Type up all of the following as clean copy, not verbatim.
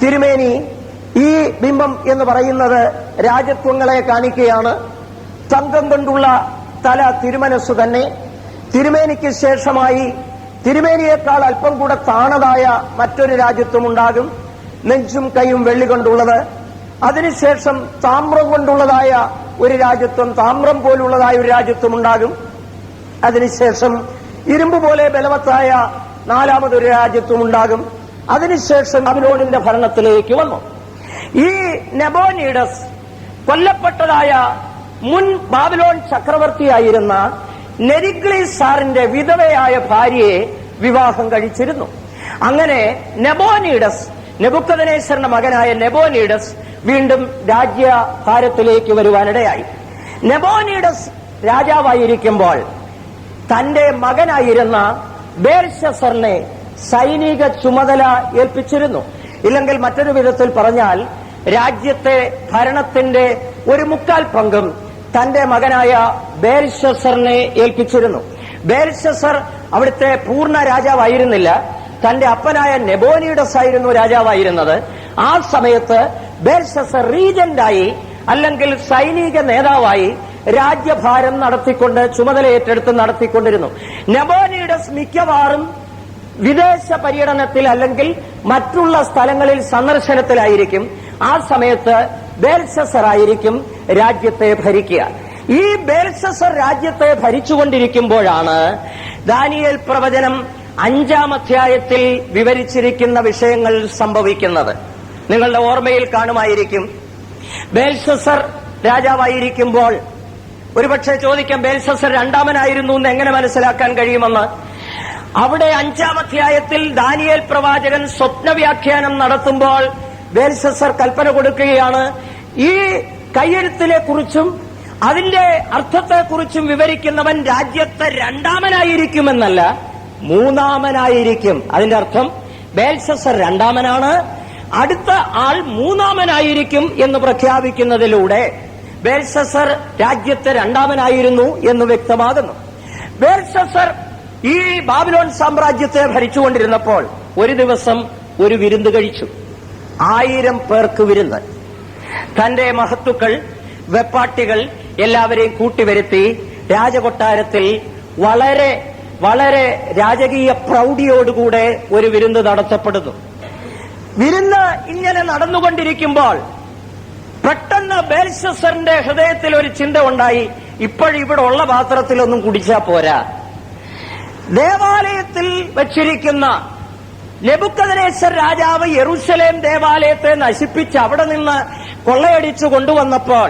തിരുമേനി ഈ ബിംബം എന്ന് പറയുന്നത് രാജത്വങ്ങളെ കാണിക്കുകയാണ്. തങ്കം കൊണ്ടുള്ള തല തിരുമനസ് തന്നെ. തിരുമേനിക്ക് ശേഷമായി തിരുമേനിയേക്കാൾ അല്പം കൂടെ താണതായ മറ്റൊരു രാജ്യത്വം ഉണ്ടാകും, നെഞ്ചും കൈയും വെള്ളി കൊണ്ടുള്ളത്. അതിനുശേഷം താമ്രം കൊണ്ടുള്ളതായ ഒരു രാജ്യത്വം, താമ്രം പോലുള്ളതായ ഒരു രാജ്യത്വം ഉണ്ടാകും. അതിനുശേഷം ഇരുമ്പ് പോലെ ബലവത്തായ നാലാമതൊരു രാജ്യത്വം ഉണ്ടാകും. അതിനുശേഷം ബാബിലോണിന്റെ ഭരണത്തിലേക്ക് വന്നു. ഈ നെബോനീഡസ് കൊല്ലപ്പെട്ടതായ മുൻ ബാബിലോൺ ചക്രവർത്തിയായിരുന്ന നെരിഗ്ലിസാറിന്റെ വിധവയായ ഭാര്യയെ വിവാഹം കഴിച്ചിരുന്നു. അങ്ങനെ നെബോനീഡസ്, നെബൂഖദ്നേസറിന്റെ മകനായ നെബോനീഡസ് വീണ്ടും രാജ്യഭാരത്തിലേക്ക് വരുവാനിടയായി. നെബോനീഡസ് രാജാവായിരിക്കുമ്പോൾ തന്റെ മകനായിരുന്ന ബേൽശസ്സറിനെ സൈനിക ചുമതല ഏൽപ്പിച്ചിരുന്നു. ഇല്ലെങ്കിൽ മറ്റൊരു വിധത്തിൽ പറഞ്ഞാൽ രാജ്യത്തെ ഭരണത്തിന്റെ ഒരു മുക്കാൽ പങ്കും തന്റെ മകനായ ബേൽശസ്സറിനെ ഏൽപ്പിച്ചിരുന്നു. ബേൽശസ്സർ അവിടുത്തെ പൂർണ്ണ രാജാവായിരുന്നില്ല, തന്റെ അപ്പനായ നെബോനീഡസ് ആയിരുന്നു രാജാവായിരുന്നത്. ആ സമയത്ത് ബേൽശസ്സർ റീജന്റായി അല്ലെങ്കിൽ സൈനിക നേതാവായി രാജ്യഭാരം നടത്തിക്കൊണ്ട് ചുമതല ഏറ്റെടുത്ത് നടത്തിക്കൊണ്ടിരുന്നു. നെബോനീഡസ് മിക്കവാറും വിദേശ പര്യടനത്തിൽ അല്ലെങ്കിൽ മറ്റുള്ള സ്ഥലങ്ങളിൽ സന്ദർശനത്തിലായിരിക്കും. ആ സമയത്ത് ബേൽശസ്സർ ആയിരിക്കും രാജ്യത്തെ ഭരിക്കുക. ഈ ബേൽശസ്സർ രാജ്യത്തെ ഭരിച്ചുകൊണ്ടിരിക്കുമ്പോഴാണ് ദാനിയേൽ പ്രവചനം 5-ാം അധ്യായത്തിൽ വിവരിച്ചിരിക്കുന്ന വിഷയങ്ങൾ സംഭവിക്കുന്നത്. നിങ്ങളുടെ ഓർമ്മയിൽ കാണുമായിരിക്കും, ബേൽശസ്സർ രാജാവായിരിക്കുമ്പോൾ ഒരുപക്ഷെ ചോദിക്കാം, ബേൽശസ്സർ രണ്ടാമനായിരുന്നു എന്ന് എങ്ങനെ മനസ്സിലാക്കാൻ കഴിയുമെന്ന്. അവിടെ 5-ാം അധ്യായത്തിൽ ദാനിയേൽ പ്രവാചകൻ സ്വപ്നവ്യാഖ്യാനം നടത്തുമ്പോൾ ബേൽശസ്സർ കൽപ്പന കൊടുക്കുകയാണ്, ഈ കയ്യെഴുത്തിനെ കുറിച്ചും അതിന്റെ അർത്ഥത്തെക്കുറിച്ചും വിവരിക്കുന്നവൻ രാജ്യത്തെ രണ്ടാമനായിരിക്കുമെന്നല്ല, മൂന്നാമനായിരിക്കും. അതിന്റെ അർത്ഥം ബേൽശസ്സർ രണ്ടാമനാണ്, അടുത്ത ആൾ മൂന്നാമനായിരിക്കും എന്ന് പ്രഖ്യാപിക്കുന്നതിലൂടെ ബേൽശസ്സർ രാജ്യത്തെ രണ്ടാമനായിരുന്നു എന്ന് വ്യക്തമാകുന്നു. ബേൽശസ്സർ ഈ ബാബിലോൺ സാമ്രാജ്യത്തെ ഭരിച്ചുകൊണ്ടിരുന്നപ്പോൾ ഒരു ദിവസം ഒരു വിരുന്ന് കഴിച്ചു. 1000 പേർക്ക് വിരുന്ന്. തന്റെ മഹത്തുക്കൾ, വെപ്പാട്ടികൾ എല്ലാവരെയും കൂട്ടിവരുത്തി രാജകൊട്ടാരത്തിൽ വളരെ വളരെ രാജകീയ പ്രൗഢിയോടുകൂടെ ഒരു വിരുന്ന് നടത്തപ്പെടുന്നു. വിരുന്ന് ഇങ്ങനെ നടന്നുകൊണ്ടിരിക്കുമ്പോൾ പെട്ടെന്ന് ബേൽശസ്സറിന്റെ ഹൃദയത്തിൽ ഒരു ചിന്ത ഉണ്ടായി, ഇപ്പോഴിവിടെ ഉള്ള പാത്രത്തിലൊന്നും കുടിച്ചാ പോരാ. ദേവാലയത്തിൽ വച്ചിരിക്കുന്ന നെബൂഖദ്നേസർ രാജാവ് യെരൂശലേം ദേവാലയത്തെ നശിപ്പിച്ച് അവിടെ നിന്ന് കൊള്ളയടിച്ചു കൊണ്ടുവന്നപ്പോൾ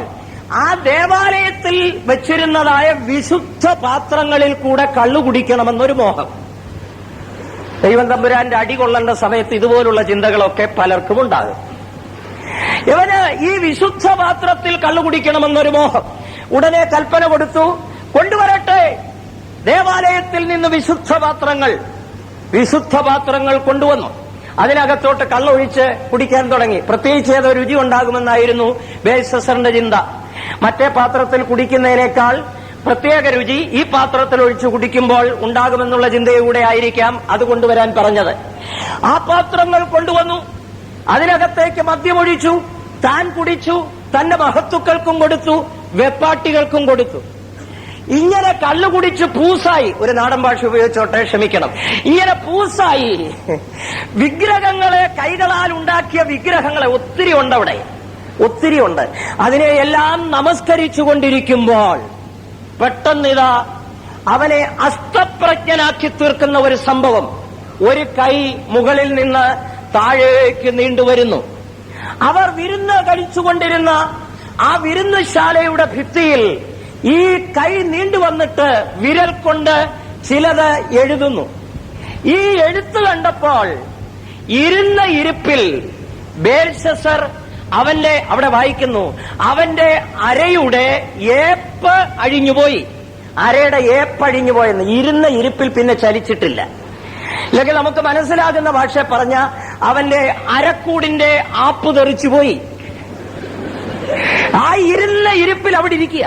ആ ദേവാലയത്തിൽ വച്ചിരുന്നതായ വിശുദ്ധ പാത്രങ്ങളിൽ കൂടെ കള്ളു കുടിക്കണമെന്നൊരു മോഹം. ദൈവം തമ്പുരാന്റെ അടി കൊള്ളേണ്ട സമയത്ത് ഇതുപോലുള്ള ചിന്തകളൊക്കെ പലർക്കും ഉണ്ടാകും. ഇവന് ഈ വിശുദ്ധ പാത്രത്തിൽ കള്ളു കുടിക്കണമെന്നൊരു മോഹം. ഉടനെ കൽപ്പന കൊടുത്തു, കൊണ്ടുവരട്ടെ ദേവാലയത്തിൽ നിന്ന് വിശുദ്ധ പാത്രങ്ങൾ കൊണ്ടുവന്നു. അതിനകത്തോട്ട് കള്ളൊഴിച്ച് കുടിക്കാൻ തുടങ്ങി. പ്രത്യേകിച്ച് ഏതോ രുചി ഉണ്ടാകുമെന്നായിരുന്നു ബേൽശസ്സറിന്റെ ചിന്ത. മറ്റേ പാത്രത്തിൽ കുടിക്കുന്നതിനേക്കാൾ പ്രത്യേക രുചി ഈ പാത്രത്തിൽ ഒഴിച്ചു കുടിക്കുമ്പോൾ ഉണ്ടാകുമെന്നുള്ള ചിന്തയോടെ ആയിരിക്കാം അത് കൊണ്ടുവരാൻ പറഞ്ഞത്. ആ പാത്രങ്ങൾ കൊണ്ടുവന്നു, അതിനകത്തേക്ക് മദ്യമൊഴിച്ചു, താൻ കുടിച്ചു, തന്റെ മഹത്തുക്കൾക്കും കൊടുത്തു, വെപ്പാട്ടികൾക്കും കൊടുത്തു. ഇങ്ങനെ കള്ളുകുടിച്ച് പൂസായി, ഒരു നാടൻ ഭാഷ ഉപയോഗിച്ചോട്ടെ, ക്ഷമിക്കണം, ഇങ്ങനെ പൂസായി വിഗ്രഹങ്ങളെ, കൈകളാൽ ഉണ്ടാക്കിയ വിഗ്രഹങ്ങളെ ഒത്തിരി ഉണ്ട്, അവിടെ ഒത്തിരി ഉണ്ട്. അതിനെയെല്ലാം നമസ്കരിച്ചു കൊണ്ടിരിക്കുമ്പോൾ പെട്ടെന്നിതാ അവനെ അസ്തപ്രജ്ഞനാക്കി തീർക്കുന്ന ഒരു സംഭവം. ഒരു കൈ മുകളിൽ നിന്ന് താഴേക്ക് നീണ്ടുവരുന്നു. അവർ വിരുന്ന് കഴിച്ചുകൊണ്ടിരുന്ന ആ വിരുന്നുശാലയുടെ ഭിത്തിയിൽ ഈ കൈ നീണ്ടുവന്നിട്ട് വിരൽ കൊണ്ട് ചിലത് എഴുതുന്നു. ഈ എഴുത്ത് കണ്ടപ്പോൾ ഇരുന്ന ഇരിപ്പിൽ ബേൽശസ്സർ അവിടെ വായിക്കുന്നു, അവന്റെ അരയുടെ ഏപ്പ് അഴിഞ്ഞുപോയി. അരയുടെ ഏപ്പ് അഴിഞ്ഞുപോയെന്ന്. ഇരുന്ന ഇരിപ്പിൽ പിന്നെ ചലിച്ചിട്ടില്ല. അല്ലെങ്കിൽ നമുക്ക് മനസ്സിലാകുന്ന ഭാഷ പറഞ്ഞ അവന്റെ അരക്കൂടിന്റെ ആപ്പ് തെറിച്ചുപോയി. ആ ഇരുന്ന ഇരിപ്പിൽ അവിടെ ഇരിക്കുക.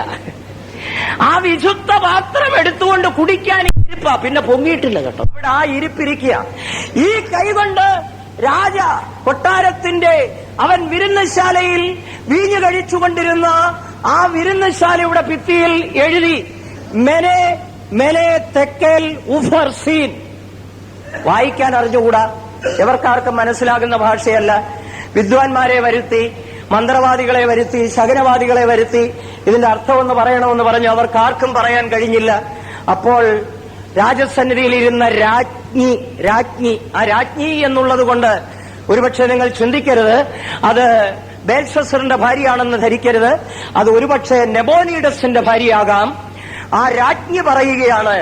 ആ വിശുദ്ധ പാത്രം എടുത്തുകൊണ്ട് കുടിക്കാൻ ഇരിപ്പാ, പിന്നെ പൊങ്ങിയിട്ടില്ല കേട്ടോ. അവിടെ ആ ഇരിപ്പിരിക്കുക. ഈ കൈ കൊണ്ട് രാജ കൊട്ടാരത്തിന്റെ അവൻ വിരുന്നശാലയിൽ വീഞ്ഞു കഴിച്ചുകൊണ്ടിരുന്ന ആ വിരുന്നശാലയുടെ ഭിത്തിയിൽ എഴുതി മെനെ മെനെ തെക്കേൽ ഉഫർസീൻ. വായിക്കാൻ അറിഞ്ഞുകൂടാ, എവർക്കാർക്കും മനസ്സിലാകുന്ന ഭാഷയല്ല. വിദ്വാൻമാരെ വരുത്തി, മന്ത്രവാദികളെ വരുത്തി, ശകുനവാദികളെ വരുത്തി ഇതിന്റെ അർത്ഥമെന്ന് പറയണമെന്ന് പറഞ്ഞു. അവർക്കാർക്കും പറയാൻ കഴിഞ്ഞില്ല. അപ്പോൾ രാജസന്നിധിയിലിരുന്ന രാജ്ഞി ആ രാജ്ഞി എന്നുള്ളത് കൊണ്ട് ഒരുപക്ഷെ നിങ്ങൾ ചിന്തിക്കരുത് അത് ബേൽഷസ്സറിന്റെ ഭാര്യയാണെന്ന് ധരിക്കരുത്. അത് ഒരുപക്ഷെ നെബോനീഡസിന്റെ ഭാര്യയാകാം. ആ രാജ്ഞി പറയുകയാണ്,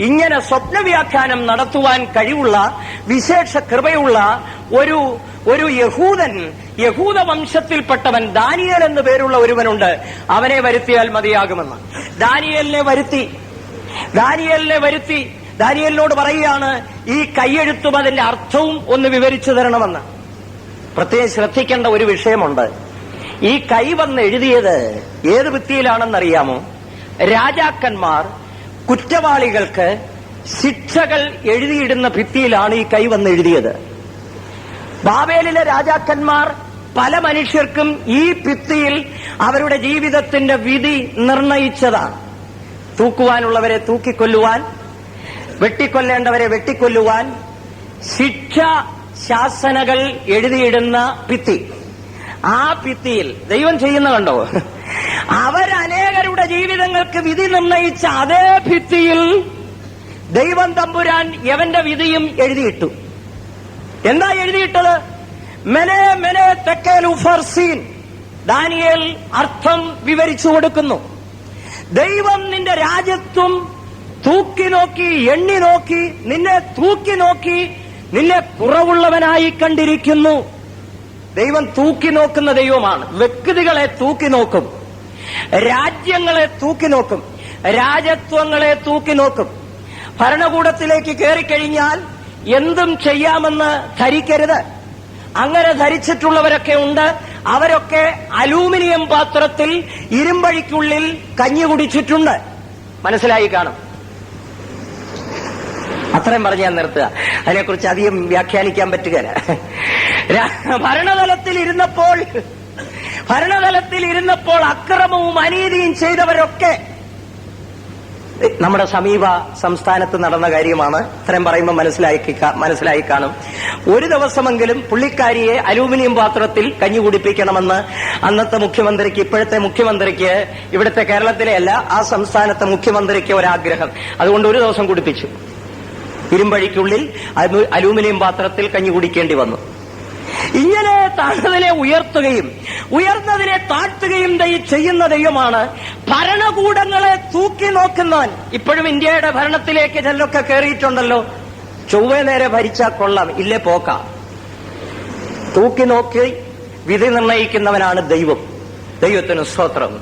ഇങ്ങനെ സ്വപ്നവ്യാഖ്യാനം നടത്തുവാൻ കഴിവുള്ള വിശേഷ കൃപയുള്ള ഒരു യഹൂദ വംശത്തിൽപ്പെട്ടവൻ ദാനിയേൽ എന്നു പേരുള്ള ഒരുവനുണ്ട്, അവനെ വരുത്തിയാൽ മതിയാകുമെന്ന്. ദാനിയേലിനെ വരുത്തി ദാനിയേലിനോട് പറയുകയാണ്, ഈ കൈയെഴുത്തും അതിന്റെ അർത്ഥവും ഒന്ന് വിവരിച്ചു തരണമെന്ന്. പ്രത്യേകം ശ്രദ്ധിക്കേണ്ട ഒരു വിഷയമുണ്ട്. ഈ കൈ വന്ന് എഴുതിയത് ഏത് ഭിത്തിയിലാണെന്നറിയാമോ? രാജാക്കന്മാർ കുറ്റവാളികൾക്ക് ശിക്ഷകൾ എഴുതിയിടുന്ന ഭിത്തിയിലാണ് ഈ കൈ വന്ന് എഴുതിയത്. ബാബേലിലെ രാജാക്കന്മാർ പല മനുഷ്യർക്കും ഈ ഭിത്തിയിൽ അവരുടെ ജീവിതത്തിന്റെ വിധി നിർണയിച്ചതാണ്. തൂക്കുവാനുള്ളവരെ തൂക്കിക്കൊല്ലുവാൻ, വെട്ടിക്കൊല്ലേണ്ടവരെ വെട്ടിക്കൊല്ലുവാൻ ശാസനകൾ എഴുതിയിടുന്ന ഭിത്തി. ആ ഭിത്തിയിൽ ദൈവം ചെയ്യുന്ന കണ്ടോ? അവരനേകരുടെ ജീവിതങ്ങൾക്ക് വിധി നിർണയിച്ച അതേ ഭിത്തിയിൽ ദൈവം തമ്പുരാൻ യവന്റെ വിധിയും എഴുതിയിട്ടു. എന്താ എഴുതിയിട്ടത്? മെനെ മെനെ തെക്കേൽ ഉഫർസീൻ. ദാനിയേൽ അർത്ഥം വിവരിച്ചു കൊടുക്കുന്നു. ദൈവം നിന്റെ രാജ്യത്വം തൂക്കി നോക്കി, എണ്ണി നോക്കി, നിന്നെ തൂക്കി നോക്കി, നിന്നെ കുറവുള്ളവനായി കണ്ടിരിക്കുന്നു. ദൈവം തൂക്കി നോക്കുന്ന ദൈവമാണ്. വ്യക്തികളെ തൂക്കി നോക്കും, രാജ്യങ്ങളെ തൂക്കി നോക്കും, രാജത്വങ്ങളെ തൂക്കി നോക്കും. ഭരണകൂടത്തിലേക്ക് കയറിക്കഴിഞ്ഞാൽ എന്തും ചെയ്യാമെന്ന് ധരിക്കരുത്. അങ്ങനെ ധരിച്ചിട്ടുള്ളവരൊക്കെ ഉണ്ട്. അവരൊക്കെ അലൂമിനിയം പാത്രത്തിൽ ഇരുമ്പഴിക്കുള്ളിൽ കഞ്ഞി കുടിച്ചിട്ടുണ്ട്. മനസ്സിലായി കാണും. അത്രയും പറഞ്ഞ് ഞാൻ നിർത്തുക. അതിനെക്കുറിച്ച് അധികം വ്യാഖ്യാനിക്കാൻ പറ്റുകയില്ല. ഭരണതലത്തിൽ അക്രമവും അനീതിയും ചെയ്തവരൊക്കെ നമ്മുടെ സമീപ സംസ്ഥാനത്ത് നടന്ന കാര്യമാണ്. ഇത്രയും പറയുമ്പോൾ മനസ്സിലായി കാണും. ഒരു ദിവസമെങ്കിലും പുള്ളിക്കാരിയെ അലൂമിനിയം പാത്രത്തിൽ കഞ്ഞി കുടിപ്പിക്കണമെന്ന് അന്നത്തെ മുഖ്യമന്ത്രിക്ക്, ഇപ്പോഴത്തെ മുഖ്യമന്ത്രിക്ക്, ഇവിടുത്തെ കേരളത്തിലെ അല്ല, ആ സംസ്ഥാനത്തെ മുഖ്യമന്ത്രിക്ക് ഒരാഗ്രഹം. അതുകൊണ്ട് ഒരു ദിവസം കുടിപ്പിച്ചു. ഇരുമ്പഴിക്കുള്ളിൽ അലൂമിനിയം പാത്രത്തിൽ കഞ്ഞി കുടിക്കേണ്ടി വന്നു. ഇങ്ങനെ താഴ്ന്നതിനെ ഉയർത്തുകയും ഉയർന്നതിനെ താഴ്ത്തുകയും ചെയ്യുന്ന ദൈവമാണ്. ഭരണകൂടങ്ങളെ തൂക്കി നോക്കുന്നവൻ. ഇപ്പോഴും ഇന്ത്യയുടെ ഭരണത്തിലേക്ക് ചിലരൊക്കെ കയറിയിട്ടുണ്ടല്ലോ. ചൊവ്വേ നേരെ ഭരിച്ചാൽ കൊള്ളാം, ഇല്ലേ പോക്കാം. തൂക്കി നോക്കി വിധി നിർണയിക്കുന്നവനാണ് ദൈവം. ദൈവത്തിന് സ്തോത്രം.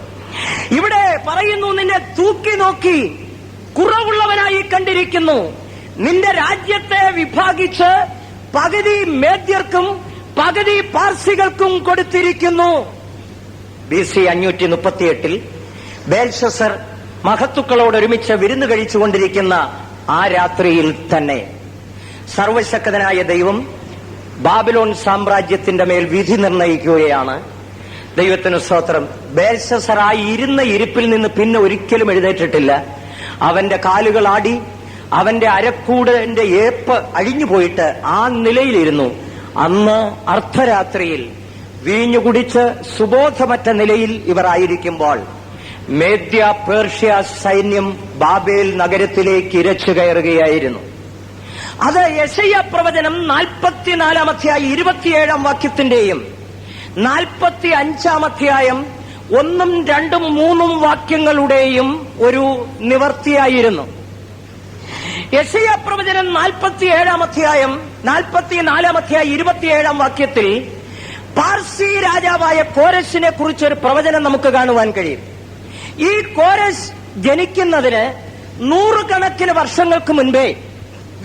ഇവിടെ പറയുന്നു, നിന്നെ തൂക്കി നോക്കി കുറവുള്ളവനായി കണ്ടിരിക്കുന്നു. നിന്റെ രാജ്യത്തെ വിഭാഗിച്ച് പകുതി മേദ്യർക്കും പകുതി പാർസികൾക്കും കൊടുത്തിരിക്കുന്നു. BC 538 ബേൽഷസർ മഹത്തുക്കളോടൊരുമിച്ച് വിരുന്ന് കഴിച്ചുകൊണ്ടിരിക്കുന്ന ആ രാത്രിയിൽ തന്നെ സർവശക്തനായ ദൈവം ബാബിലോൺ സാമ്രാജ്യത്തിന്റെ മേൽ വിധി നിർണയിക്കുകയാണ്. ദൈവത്തിന് സ്തോത്രം. ബേൽഷസർ ആ ഇരുന്ന ഇരിപ്പിൽ നിന്ന് പിന്നെ ഒരിക്കലും എഴുന്നേറ്റിട്ടില്ല. അവന്റെ കാലുകൾ ആടി, അവന്റെ അരക്കൂടിന്റെ ഏപ്പ് അഴിഞ്ഞുപോയിട്ട് ആ നിലയിലിരുന്നു. അന്ന് അർദ്ധരാത്രിയിൽ വീഞ്ഞു കുടിച്ച് സുബോധമറ്റ നിലയിൽ ഇവർ ആയിരിക്കുമ്പോൾ മേദ്യ പേർഷ്യ സൈന്യം ബാബേൽ നഗരത്തിലേക്ക് ഇരച്ചു കയറുകയായിരുന്നു. അത് യെശയ്യാ പ്രവചനം 44-ാം അധ്യായം 27-ാം വാക്യത്തിന്റെയും 45-ാം അധ്യായം 1, 2, 3 വാക്യങ്ങളുടെയും ഒരു നിവർത്തിയായിരുന്നു. യെശയ്യാ പ്രവചനം 47-ാം അധ്യായം 44-ാം അധ്യായം 27-ാം വാക്യത്തിൽ പാർസി രാജാവായ കോരശിനെ കുറിച്ചൊരു പ്രവചനം നമുക്ക് കാണുവാൻ കഴിയും. ഈ കോരശ് ജനിക്കുന്നതിന് 100 കണക്കിന് വർഷങ്ങൾക്ക് മുൻപേ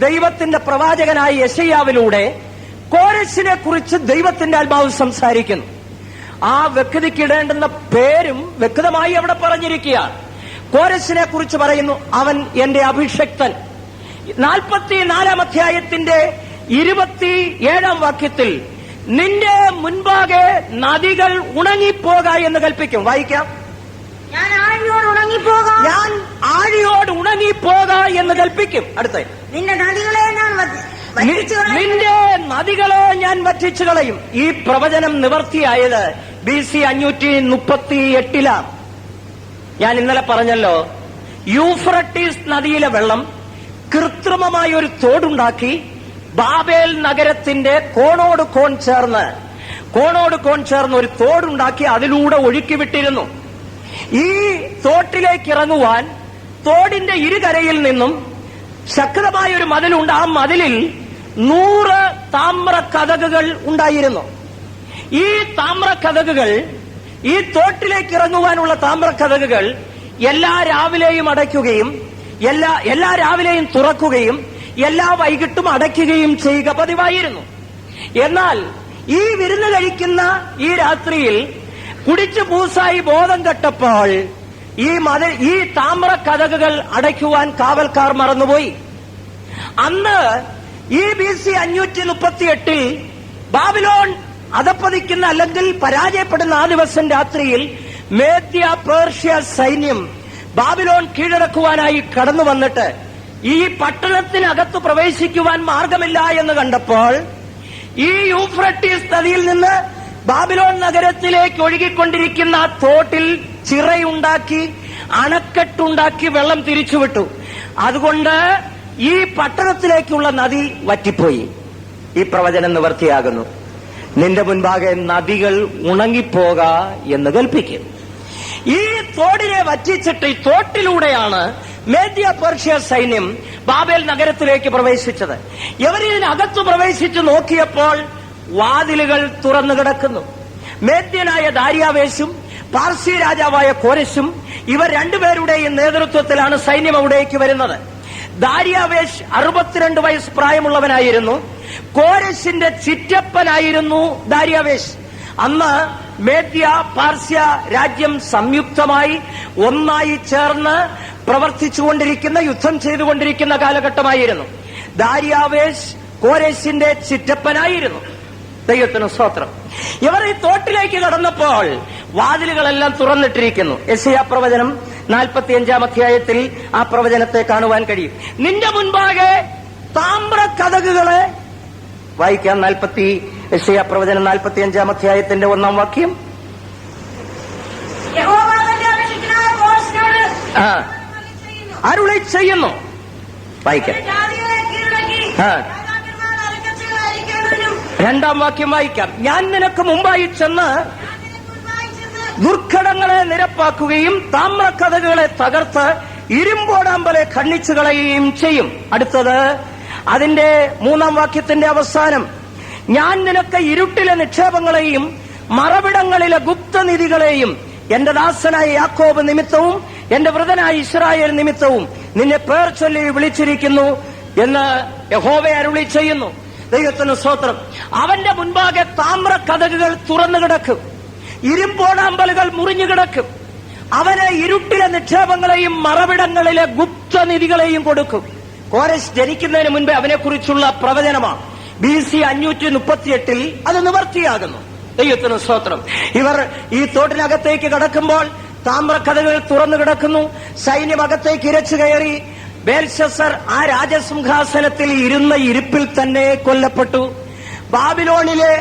ദൈവത്തിന്റെ പ്രവാചകനായ യെശയ്യാവിലൂടെ കോരശിനെ കുറിച്ച് ദൈവത്തിന്റെ ആത്മാവ് സംസാരിക്കുന്നു. ആ വ്യക്തിക്കിടേണ്ടുന്ന പേരും വ്യക്തമായി അവിടെ പറഞ്ഞിരിക്കുകയാണ്. കോരശിനെ കുറിച്ച് പറയുന്നു, അവൻ എന്റെ അഭിഷക്തൻ. 44-ാം അധ്യായത്തിന്റെ 27 വാക്യത്തിൽ നിന്റെ മുൻപാകെ നദികൾ ഉണങ്ങിപ്പോക എന്ന് കൽപ്പിക്കും. വായിക്കാം. ഞാൻ ആഴിയോട് ഉണങ്ങിപ്പോക എന്ന് കൽപ്പിക്കും. അടുത്ത നിന്റെ നദികളെ ഞാൻ വറ്റിച്ചു കളയും. ഈ പ്രവചനം നിവർത്തിയായത് BC 538 ഞാൻ ഇന്നലെ പറഞ്ഞല്ലോ, യൂഫ്രട്ടീസ് നദിയിലെ വെള്ളം കൃത്രിമമായ ഒരു തോടുണ്ടാക്കി ബാബേൽ നഗരത്തിന്റെ കോണോട് കോൺ ചേർന്ന് ഒരു തോടുണ്ടാക്കി അതിലൂടെ ഒഴുക്കി വിട്ടിരുന്നു. ഈ തോട്ടിലേക്ക് ഇറങ്ങുവാൻ തോടിന്റെ ഇരുകരയിൽ നിന്നും ശക്തമായ ഒരു മതിലുണ്ട്. ആ മതിലിൽ 100 താമ്ര കതകുകൾ ഉണ്ടായിരുന്നു. ഈ താമ്ര കതകുകൾ, ഈ തോട്ടിലേക്ക് ഇറങ്ങുവാനുള്ള താമ്ര കതകുകൾ എല്ലാ രാവിലെയും അടയ്ക്കുകയും എല്ലാ രാവിലെയും തുറക്കുകയും എല്ലാ വൈകിട്ടും അടയ്ക്കുകയും ചെയ്യുക പതിവായിരുന്നു. എന്നാൽ ഈ വിരുന്ന് കഴിക്കുന്ന ഈ രാത്രിയിൽ കുടിച്ചു പൂസായി ബോധം കെട്ടപ്പോൾ ഈ താമ്ര കതകുകൾ അടയ്ക്കുവാൻ കാവൽക്കാർ മറന്നുപോയി. അന്ന് ഈ BC 538 ബാബിലോൺ അധപ്പതിക്കുന്ന അല്ലെങ്കിൽ പരാജയപ്പെടുന്ന ആ ദിവസം രാത്രിയിൽ മേദ്യ പേർഷ്യ സൈന്യം ബാബിലോൺ കീഴടക്കുവാനായി കടന്നു വന്നിട്ട് ഈ പട്ടണത്തിനകത്ത് പ്രവേശിക്കുവാൻ മാർഗമില്ല എന്ന് കണ്ടപ്പോൾ ഈ യൂഫ്രട്ടീസ് നദിയിൽ നിന്ന് ബാബിലോൺ നഗരത്തിലേക്ക് ഒഴുകിക്കൊണ്ടിരിക്കുന്ന ആ തോട്ടിൽ ചിറയുണ്ടാക്കി അണക്കെട്ടുണ്ടാക്കി വെള്ളം തിരിച്ചുവിട്ടു. അതുകൊണ്ട് ഈ പട്ടണത്തിലേക്കുള്ള നദി വറ്റിപ്പോയി. ഈ പ്രവചനം നിവർത്തിയാകുന്നു. നിന്റെ മുൻപാകെ നദികൾ ഉണങ്ങിപ്പോക എന്ന് കൽപ്പിക്കും. ഈ തോടിനെ വറ്റിച്ചിട്ട് ഈ തോട്ടിലൂടെയാണ് മേദ്യ പേർഷ്യ സൈന്യം ബാബേൽ നഗരത്തിലേക്ക് പ്രവേശിച്ചത്. ഇവരിതിനകത്ത് പ്രവേശിച്ച് നോക്കിയപ്പോൾ വാതിലുകൾ തുറന്നു കിടക്കുന്നു. മേദ്യനായ ദാര്യാവേശും പാർസി രാജാവായ കോരശും ഇവർ രണ്ടുപേരുടെയും നേതൃത്വത്തിലാണ് സൈന്യം അവിടേക്ക് വരുന്നത്. ദാര്യാവേശ് 62 വയസ്സ് പ്രായമുള്ളവനായിരുന്നു. കോരശിന്റെ ചിറ്റപ്പനായിരുന്നു ദാര്യാവേശ്. അന്ന് മേദ്യ പാർസ്യ രാജ്യം സംയുക്തമായി ഒന്നായി ചേർന്ന് പ്രവർത്തിച്ചുകൊണ്ടിരിക്കുന്ന, യുദ്ധം ചെയ്തുകൊണ്ടിരിക്കുന്ന കാലഘട്ടമായിരുന്നു. ദാര്യാവേശ് കോരശിന്റെ ചിറ്റപ്പനായിരുന്നു. ദൈവത്തിന് സ്തോത്രം. ഇവർ ഈ തോട്ടിലേക്ക് കടന്നപ്പോൾ വാതിലുകളെല്ലാം തുറന്നിട്ടിരിക്കുന്നു. യെശയ്യാ പ്രവചനം 45 അധ്യായത്തിൽ ആ പ്രവചനത്തെ കാണുവാൻ കഴിയും. നിന്റെ മുൻപാകെ താമ്ര കതകുകളെ വായിക്കാം. യെശയ്യാ പ്രവചനം 45 അധ്യായത്തിന്റെ 1 വാക്യം. അരുളി ചെയ്യുന്നു. വായിക്കാം. 2 വാക്യം വായിക്കാം. ഞാൻ നിനക്ക് മുമ്പായി ചെന്ന് ദുർഘടങ്ങളെ നിരപ്പാക്കുകയും താമ്ര കതകുകളെ തകർത്ത് ഇരുമ്പോടാമ്പലെ ഖണ്ഡിച്ചു കളയുകയും ചെയ്യും. അടുത്തത് അതിന്റെ 3 വാക്യത്തിന്റെ അവസാനം. ഞാൻ നിനക്ക് ഇരുട്ടിലെ നിക്ഷേപങ്ങളെയും മറവിടങ്ങളിലെ ഗുപ്തനിധികളെയും എന്റെ ദാസനായ യാക്കോബ് നിമിത്തവും എന്റെ വൃതനായ ഇസ്രായേൽ നിമിത്തവും നിന്നെ പേർ ചൊല്ലി വിളിച്ചിരിക്കുന്നു എന്ന് യഹോവ അരുളി ചെയ്യുന്നു. ദൈവത്തിന് സ്തോത്രം. അവന്റെ മുൻപാകെ താമ്ര കതകുകൾ തുറന്നു കിടക്കും, ഇരുമ്പോടാമ്പലുകൾ മുറിഞ്ഞു കിടക്കും. അവന് ഇരുട്ടിലെ നിക്ഷേപങ്ങളെയും മറവിടങ്ങളിലെ ഗുപ്തനിധികളെയും കൊടുക്കും. കോരശ് ജനിക്കുന്നതിന് മുൻപേ അവനെക്കുറിച്ചുള്ള പ്രവചനമാണ്. BC 538 അത് നിവർത്തിയാകുന്നു. ദൈവത്തിന് സ്തോത്രം. ഇവർ ഈ തോട്ടിനകത്തേക്ക് കടക്കുമ്പോൾ താമ്ര കതകുകൾ തുറന്നു കിടക്കുന്നു. സൈന്യം അകത്തേക്ക് ഇരച്ചു കയറി. ബേൽശസ്സർ ആ രാജസിംഹാസനത്തിൽ ഇരുന്ന ഇരിപ്പിൽ തന്നെ കൊല്ലപ്പെട്ടു. ബാബിലോണിലെ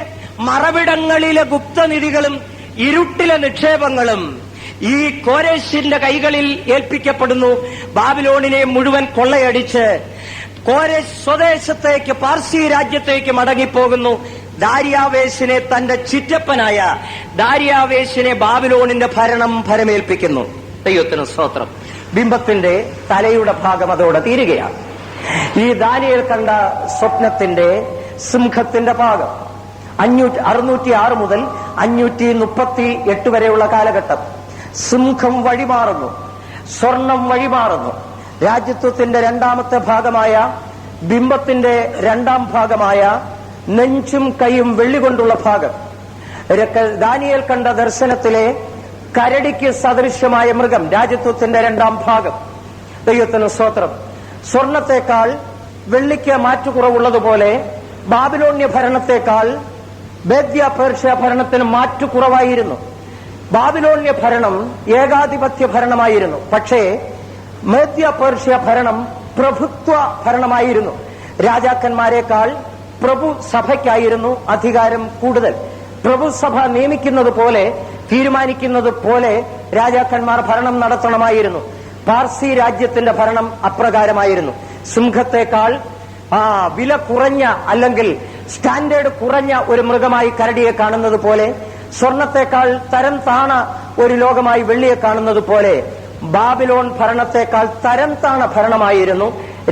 മറവിടങ്ങളിലെ ഗുപ്തനിധികളും ഇരുട്ടിലെ നിക്ഷേപങ്ങളും ഈ കോരേശിന്റെ കൈകളിൽ ഏൽപ്പിക്കപ്പെടുന്നു. ബാബിലോണിനെ മുഴുവൻ കൊള്ളയടിച്ച് കോരേശ് സ്വദേശത്തേക്ക്, പാർസി രാജ്യത്തേക്ക് മടങ്ങിപ്പോകുന്നു. ദാര്യാവേശിനെ, തന്റെ ചിറ്റപ്പനായ ദാര്യാവേശിനെ ബാബിലോണിന്റെ ഭരണം ഭരമേൽപ്പിക്കുന്നു. ദൈവത്തിന് സ്തോത്രം. ബിംബത്തിന്റെ തലയുടെ ഭാഗം അതോടെ തീരുകയാണ്. ഈ ദാനിയേൽ കണ്ട സ്വപ്നത്തിന്റെ സിംഹത്തിന്റെ ഭാഗം 606 മുതൽ 538 വരെയുള്ള കാലഘട്ടം. സിംഹം വഴിമാറുന്നു, സ്വർണം വഴിമാറുന്നു. രാജ്യത്വത്തിന്റെ 2ാമത്തെ ഭാഗമായ ബിംബത്തിന്റെ 2ാം ഭാഗമായ നെഞ്ചും കൈയും വെള്ളികൊണ്ടുള്ള ഭാഗം. ദാനിയേൽ കണ്ട ദർശനത്തിലെ കരടിക്ക് സദൃശ്യമായ മൃഗം, രാജ്യത്വത്തിന്റെ 2ാം ഭാഗം. ദൈവത്തിന് സ്തോത്രം. സ്വർണത്തെക്കാൾ വെള്ളിക്ക് മാറ്റുകുറവുള്ളതുപോലെ ബാബിലോണ്യ ഭരണത്തെക്കാൾ മേദ്യ പേർഷ്യ ഭരണത്തിന് മാറ്റു കുറവായിരുന്നു. ബാബിലോണ്യ ഭരണം ഏകാധിപത്യ ഭരണമായിരുന്നു. പക്ഷേ മേദ്യ പേർഷ്യ ഭരണം പ്രഭുത്വ ഭരണമായിരുന്നു. രാജാക്കന്മാരെക്കാൾ പ്രഭുസഭയ്ക്കായിരുന്നു അധികാരം കൂടുതൽ. പ്രഭുസഭ നിയമിക്കുന്നത് പോലെ, തീരുമാനിക്കുന്നത് പോലെ രാജാക്കന്മാർ ഭരണം നടത്തണമായിരുന്നു. പാർസി രാജ്യത്തിന്റെ ഭരണം അപ്രകാരമായിരുന്നു. സിംഹത്തെക്കാൾ വില കുറഞ്ഞ അല്ലെങ്കിൽ സ്റ്റാൻഡേർഡ് കുറഞ്ഞ ഒരു മൃഗമായി കരടിയെ കാണുന്നത് പോലെ, സ്വർണത്തെക്കാൾ തരം താണ ഒരു ലോകമായി വെള്ളിയെ കാണുന്നത് പോലെ ബാബിലോൺ ഭരണത്തെക്കാൾ തരം താണ ഭരണമായിരുന്നു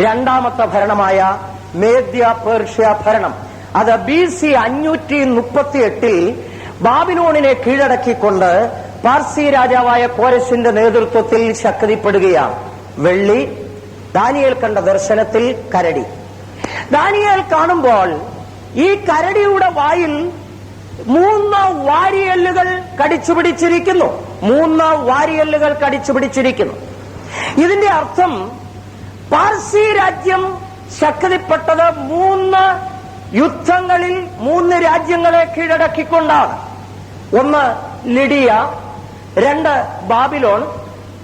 രണ്ടാമത്തെ ഭരണമായ മേദ്യ പേർഷ്യ ഭരണം. അത് BC 538 ബാബിലോണിനെ കീഴടക്കിക്കൊണ്ട് പാർസി രാജാവായ കോരശിന്റെ നേതൃത്വത്തിൽ ശക്തിപ്പെടുകയാണ്. വെള്ളി, ദാനിയേൽ കണ്ട ദർശനത്തിൽ കരടി. ദാനിയേൽ കാണുമ്പോൾ ഈ കരടിയുടെ വായിൽ 3 വാരിയെല്ലുകൾ കടിച്ചുപിടിച്ചിരിക്കുന്നു. 3 വാരിയെല്ലുകൾ കടിച്ചുപിടിച്ചിരിക്കുന്നു. ഇതിന്റെ അർത്ഥം പാർസി രാജ്യം ശക്തിപ്പെട്ടത് 3 യുദ്ധങ്ങളിൽ 3 രാജ്യങ്ങളെ കീഴടക്കിക്കൊണ്ടാണ്. 1 ലിഡിയ, 2 ബാബിലോൺ,